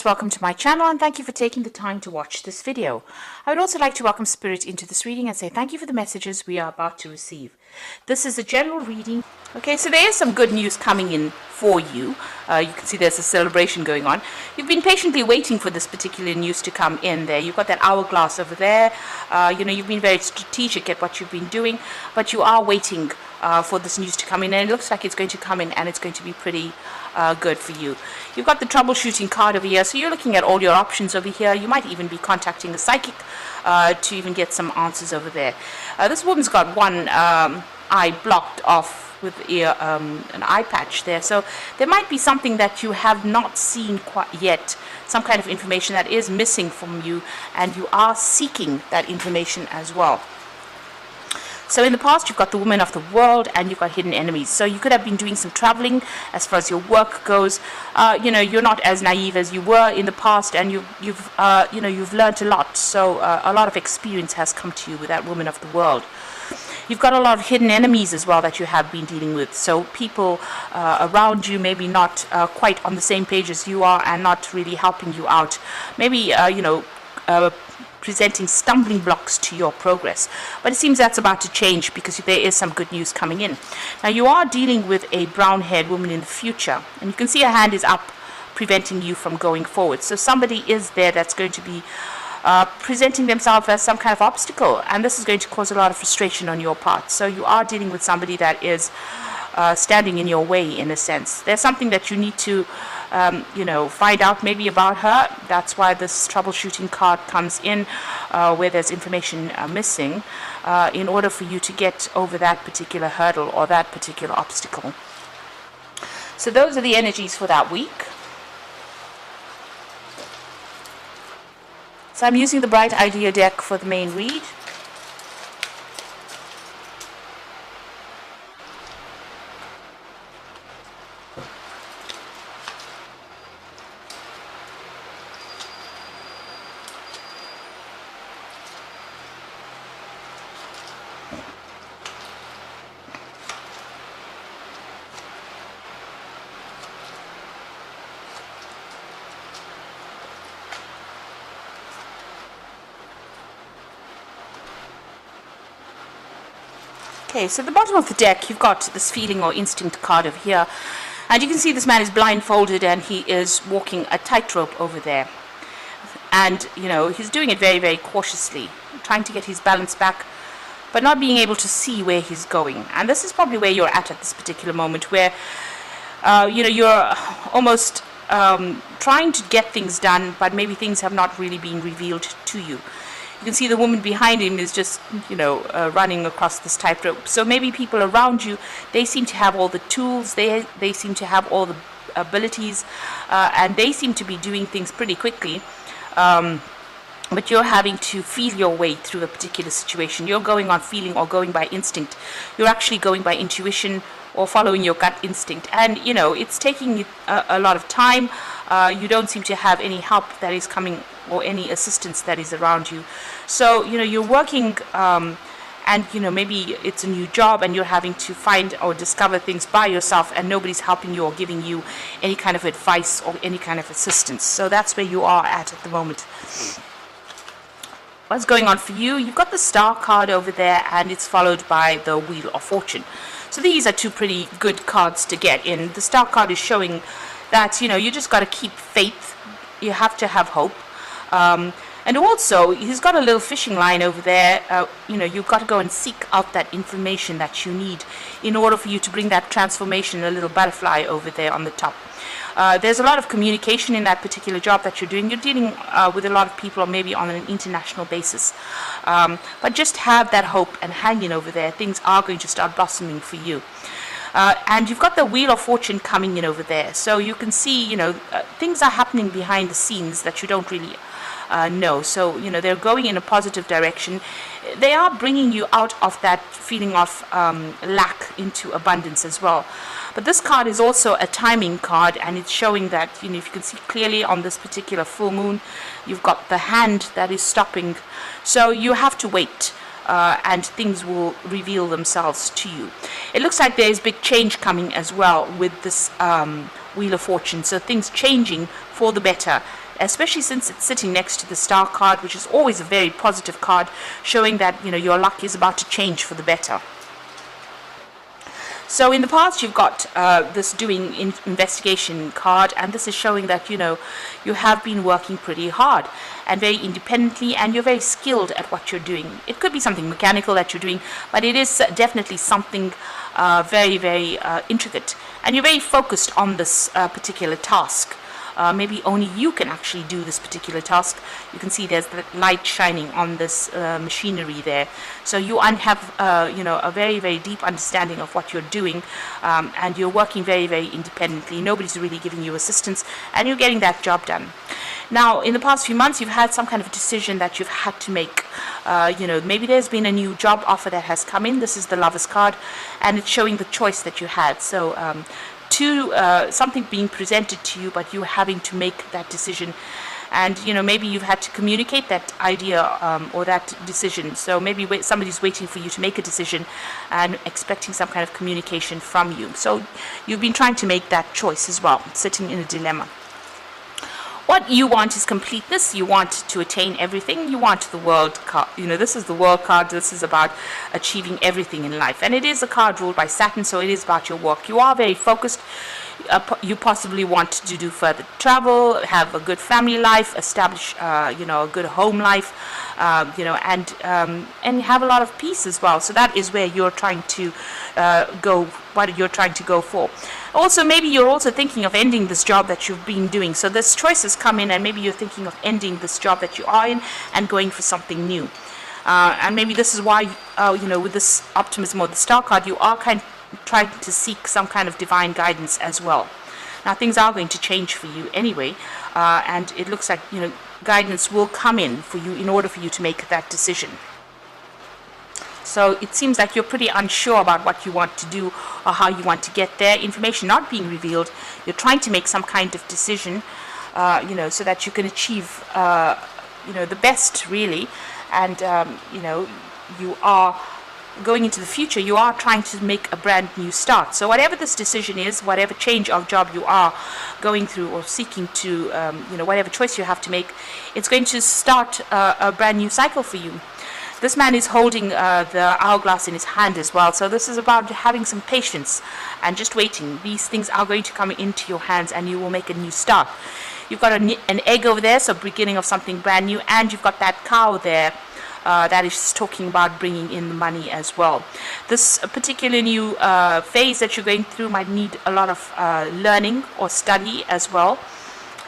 Welcome to my channel and thank you for taking the time to watch this video. I would also like to welcome Spirit into this reading and say thank you for the messages we are about to receive. This is a general reading. Okay, so there is some good news coming in for you. You can see there's a celebration going on. You've been patiently waiting for this particular news to come in there. You've got that hourglass over there. You've been very strategic at what you've been doing, but you are waiting for this news to come in, and it looks like it's going to come in and it's going to be pretty good for you. You've got the troubleshooting card over here, so you're looking at all your options over here. You might even be contacting a psychic to even get some answers over there. This woman's got one eye blocked off with an eye patch there, so there might be something that you have not seen quite yet, some kind of information that is missing from you, and you are seeking that information as well. So in the past, you've got the woman of the world and you've got hidden enemies. So you could have been doing some traveling as far as your work goes. You're not as naive as you were in the past, and you've learned a lot. So a lot of experience has come to you with that woman of the world. You've got a lot of hidden enemies as well that you have been dealing with. So people around you maybe not quite on the same page as you are and not really helping you out. Maybe, presenting stumbling blocks to your progress. But it seems that's about to change because there is some good news coming in. Now you are dealing with a brown-haired woman in the future, and you can see her hand is up preventing you from going forward. So somebody is there that's going to be presenting themselves as some kind of obstacle, and this is going to cause a lot of frustration on your part. So you are dealing with somebody that is standing in your way in a sense. There's something that you need to find out maybe about her. That's why this troubleshooting card comes in, where there's information missing, in order for you to get over that particular hurdle or that particular obstacle. So those are the energies for that week. So I'm using the Bright Idea deck for the main read. Okay, so at the bottom of the deck, you've got this feeling or instinct card over here. And you can see this man is blindfolded and he is walking a tightrope over there. And, he's doing it very, very cautiously, trying to get his balance back, but not being able to see where he's going. And this is probably where you're at this particular moment, where, you're almost trying to get things done, but maybe things have not really been revealed to you. You can see the woman behind him is just, running across this tightrope. So maybe people around you, they seem to have all the tools, they seem to have all the abilities, and they seem to be doing things pretty quickly. But you're having to feel your way through a particular situation. You're going on feeling or going by instinct. You're actually going by intuition or following your gut instinct. And, it's taking a lot of time. You don't seem to have any help that is coming or any assistance that is around you. So, you're working and, maybe it's a new job and you're having to find or discover things by yourself, and nobody's helping you or giving you any kind of advice or any kind of assistance. So that's where you are at the moment. What's going on for you? You've got the Star card over there, and it's followed by the Wheel of Fortune. So these are two pretty good cards to get in. The Star card is showing that, you just got to keep faith. You have to have hope. And also, he's got a little fishing line over there. You've got to go and seek out that information that you need in order for you to bring that transformation, a little butterfly over there on the top. There's a lot of communication in that particular job that you're doing. You're dealing with a lot of people, or maybe on an international basis. But just have that hope and hang in over there. Things are going to start blossoming for you. And you've got the Wheel of Fortune coming in over there. So you can see, things are happening behind the scenes that you don't really know. So, they're going in a positive direction. They are bringing you out of that feeling of lack into abundance as well. But this card is also a timing card, and it's showing that, if you can see clearly on this particular full moon, you've got the hand that is stopping. So you have to wait. And things will reveal themselves to you. It looks like there's big change coming as well with this Wheel of Fortune. So things changing for the better especially since it's sitting next to the star card, which is always a very positive card, showing that, your luck is about to change for the better. So in the past, you've got this doing investigation card, and this is showing that, you have been working pretty hard and very independently, and you're very skilled at what you're doing. It could be something mechanical that you're doing, but it is definitely something very, very intricate, and you're very focused on this particular task. Maybe only you can actually do this particular task. You can see there's the light shining on this machinery there. So you have, a very, very deep understanding of what you're doing, and you're working very, very independently. Nobody's really giving you assistance, and you're getting that job done. Now, in the past few months, you've had some kind of decision that you've had to make. Maybe there's been a new job offer that has come in. This is the Lover's card, and it's showing the choice that you had. So, something being presented to you, but you having to make that decision, and maybe you've had to communicate that idea or that decision. So maybe somebody's waiting for you to make a decision and expecting some kind of communication from you. So you've been trying to make that choice as well, sitting in a dilemma. What you want is completeness. You want to attain everything. You want the world card. This is the world card. This is about achieving everything in life. And it is a card ruled by Saturn, so it is about your work. You are very focused. You possibly want to do further travel, have a good family life, establish, a good home life, and have a lot of peace as well. So that is where you're trying to go, what you're trying to go for. Also, maybe you're also thinking of ending this job that you've been doing. So this choices come in, and maybe you're thinking of ending this job that you are in and going for something new. And maybe this is why, with this optimism or the star card, you are trying to seek some kind of divine guidance as well. Now, things are going to change for you anyway, and it looks like, guidance will come in for you in order for you to make that decision. So it seems like you're pretty unsure about what you want to do or how you want to get there. Information not being revealed. You're trying to make some kind of decision, so that you can achieve, the best, really. And, you are going into the future. You are trying to make a brand new start. So whatever this decision is, whatever change of job you are going through or seeking to, whatever choice you have to make, it's going to start a brand new cycle for you. This man is holding the hourglass in his hand as well. So this is about having some patience and just waiting. These things are going to come into your hands, and you will make a new start. You've got an egg over there, so beginning of something brand new, and you've got that cow there that is talking about bringing in the money as well. This particular new phase that you're going through might need a lot of learning or study as well.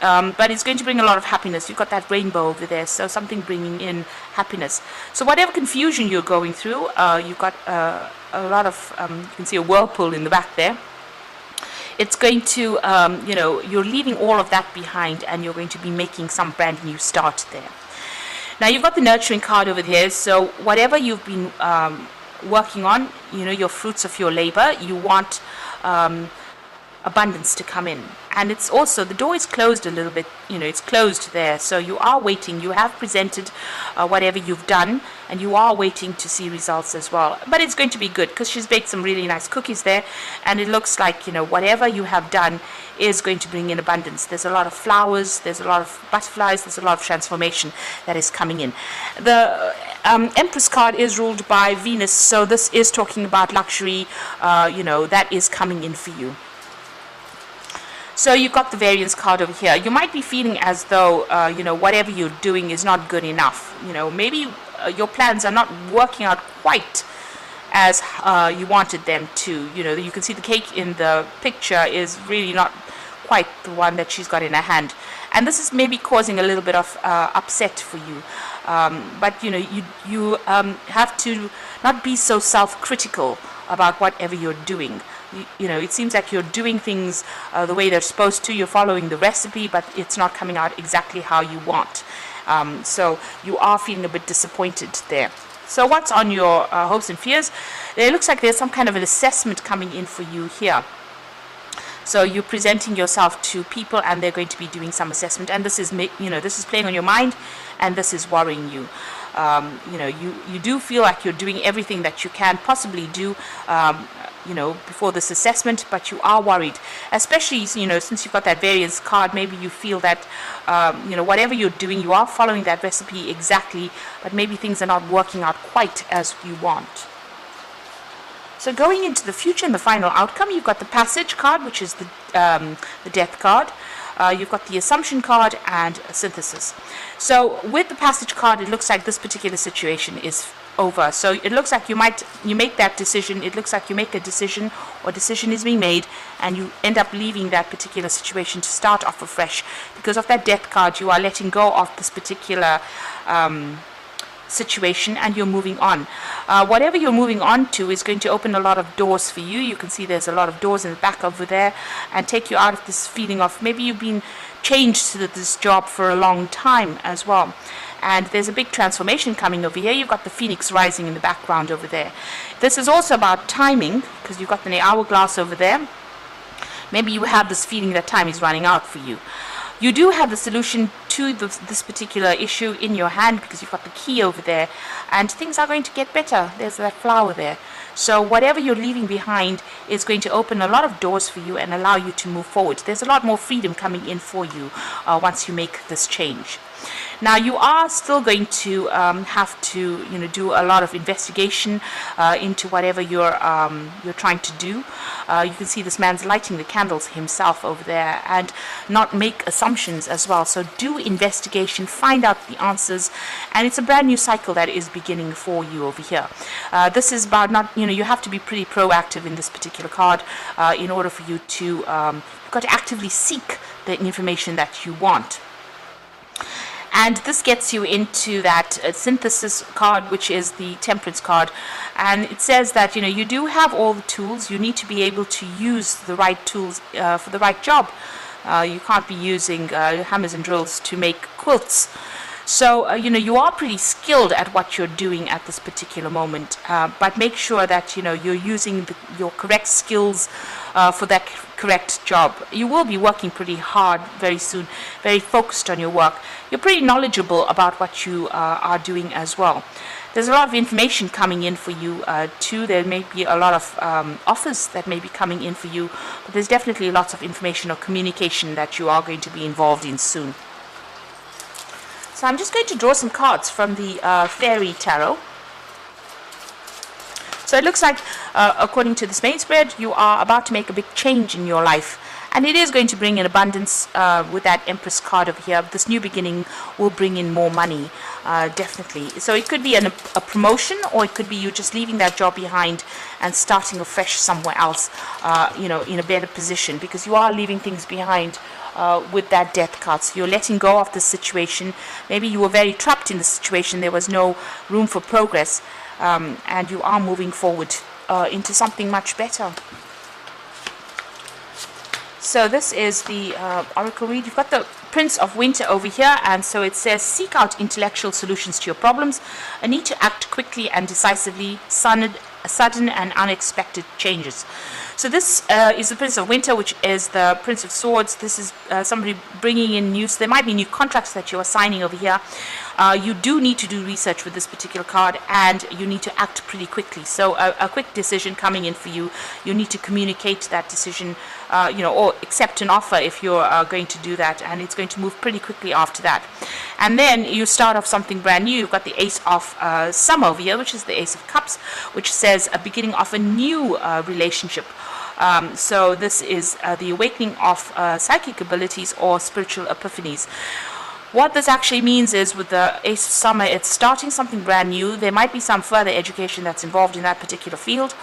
But it's going to bring a lot of happiness. You've got that rainbow over there, so something bringing in happiness. So whatever confusion you're going through, you've got a lot of, you can see a whirlpool in the back there. It's going to, you're leaving all of that behind, and you're going to be making some brand new start there. Now, you've got the nurturing card over here, so whatever you've been working on, your fruits of your labor, you want abundance to come in. And it's also, the door is closed a little bit, it's closed there, so you are waiting. You have presented whatever you've done, and you are waiting to see results as well. But it's going to be good, because she's baked some really nice cookies there, and it looks like, whatever you have done is going to bring in abundance. There's a lot of flowers, there's a lot of butterflies, there's a lot of transformation that is coming in. The Empress card is ruled by Venus, so this is talking about luxury, that is coming in for you. So you've got the variance card over here. You might be feeling as though, whatever you're doing is not good enough. Maybe your plans are not working out quite as you wanted them to. You can see the cake in the picture is really not quite the one that she's got in her hand. And this is maybe causing a little bit of upset for you. But, you have to not be so self-critical about whatever you're doing. It seems like you're doing things the way they're supposed to. You're following the recipe, but it's not coming out exactly how you want. So you are feeling a bit disappointed there. So what's on your hopes and fears? It looks like there's some kind of an assessment coming in for you here. So you're presenting yourself to people, and they're going to be doing some assessment. And this is, this is playing on your mind, and this is worrying you. you do feel like you're doing everything that you can possibly do, before this assessment, but you are worried, especially, since you've got that variance card. Maybe you feel that, whatever you're doing, you are following that recipe exactly, but maybe things are not working out quite as you want. So going into the future and the final outcome, you've got the passage card, which is the death card. You've got the assumption card and synthesis. So with the passage card, it looks like this particular situation is over. So it looks like you make that decision. It looks like you make a decision, or decision is being made, and you end up leaving that particular situation to start off afresh. Because of that death card, you are letting go of this particular situation, and you're moving on. Whatever you're moving on to is going to open a lot of doors for you. You can see there's a lot of doors in the back over there, and take you out of this feeling of maybe you've been changed to this job for a long time as well. And there's a big transformation coming over here. You've got the phoenix rising in the background over there. This is also about timing, because you've got the hourglass over there. Maybe you have this feeling that time is running out for you. You do have the solution to this particular issue in your hand, because you've got the key over there, and things are going to get better. There's that flower there. So whatever you're leaving behind is going to open a lot of doors for you and allow you to move forward. There's a lot more freedom coming in for you once you make this change. Now, you are still going to have to, do a lot of investigation into whatever you're trying to do. You can see this man's lighting the candles himself over there, and not make assumptions as well. So do investigation, find out the answers, and it's a brand new cycle that is beginning for you over here. This is about you have to be pretty proactive in this particular card in order for you to, you've got to actively seek the information that you want. And this gets you into that synthesis card, which is the temperance card. And it says that, you do have all the tools. You need to be able to use the right tools for the right job. You can't be using hammers and drills to make quilts. So, you are pretty skilled at what you're doing at this particular moment. But make sure that, you're using your correct skills for that correct job. You will be working pretty hard very soon, very focused on your work. You're pretty knowledgeable about what you are doing as well. There's a lot of information coming in for you too. There may be a lot of offers that may be coming in for you, but there's definitely lots of information or communication that you are going to be involved in soon. So I'm just going to draw some cards from the Fairy Tarot. So it looks like, according to this main spread, you are about to make a big change in your life. And it is going to bring in abundance with that Empress card over here. This new beginning will bring in more money, definitely. So it could be a promotion, or it could be you just leaving that job behind and starting afresh somewhere else, in a better position, because you are leaving things behind with that death card. So you're letting go of the situation. Maybe you were very trapped in the situation. There was no room for progress, and you are moving forward into something much better. So this is the oracle read. You've got the Prince of Winter over here, and so it says, seek out intellectual solutions to your problems, a need to act quickly and decisively, sudden and unexpected changes. So this is the Prince of Winter, which is the Prince of Swords. This is somebody bringing in news. There might be new contracts that you are signing over here. You do need to do research with this particular card, and you need to act pretty quickly. So a quick decision coming in for you. You need to communicate that decision, or accept an offer if you're going to do that, and it's going to move pretty quickly after that. And then you start off something brand new. You've got the Ace of Summer over here, which is the Ace of Cups, which says a beginning of a new relationship. So this is the awakening of psychic abilities or spiritual epiphanies. What this actually means is, with the Ace of Summer, it's starting something brand new. There might be some further education that's involved in that particular field,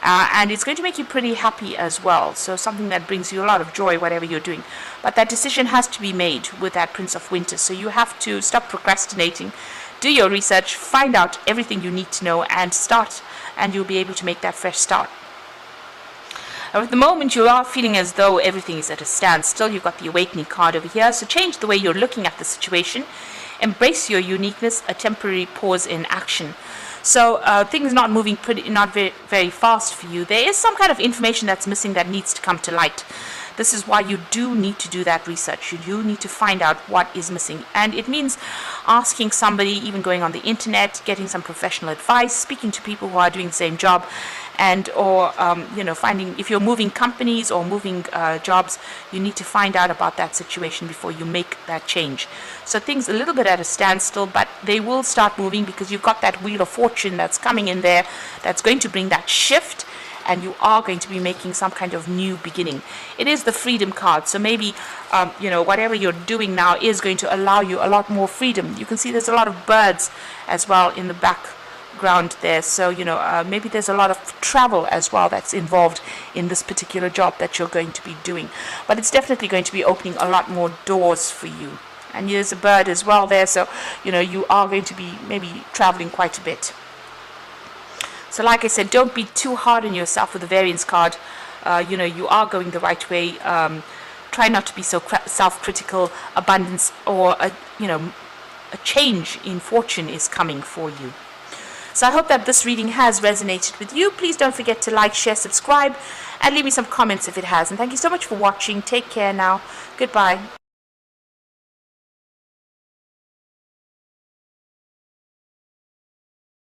and it's going to make you pretty happy as well. So something that brings you a lot of joy, whatever you're doing. But that decision has to be made with that Prince of Winter. So you have to stop procrastinating, do your research, find out everything you need to know, and start, and you'll be able to make that fresh start. At the moment, you are feeling as though everything is at a standstill. You've got the Awakening card over here. So change the way you're looking at the situation. Embrace your uniqueness, a temporary pause in action. So things not moving not very fast for you. There is some kind of information that's missing that needs to come to light. This is why you do need to do that research. You do need to find out what is missing. And it means asking somebody, even going on the internet, getting some professional advice, speaking to people who are doing the same job, and or finding, if you're moving companies or moving jobs, you need to find out about that situation before you make that change. So things a little bit at a standstill, but they will start moving because you've got that wheel of fortune that's coming in there, that's going to bring that shift, and you are going to be making some kind of new beginning. It is the freedom card, so maybe whatever you're doing now is going to allow you a lot more freedom. You can see there's a lot of birds as well in the background there, so maybe there's a lot of travel as well that's involved in this particular job that you're going to be doing, but it's definitely going to be opening a lot more doors for you. And there's a bird as well there, so you are going to be maybe traveling quite a bit. So like I said, don't be too hard on yourself with the variance card. You are going the right way. Try not to be so self-critical. Abundance or a change in fortune is coming for you. So I hope that this reading has resonated with you. Please don't forget to like, share, subscribe, and leave me some comments if it has. And thank you so much for watching. Take care now. Goodbye.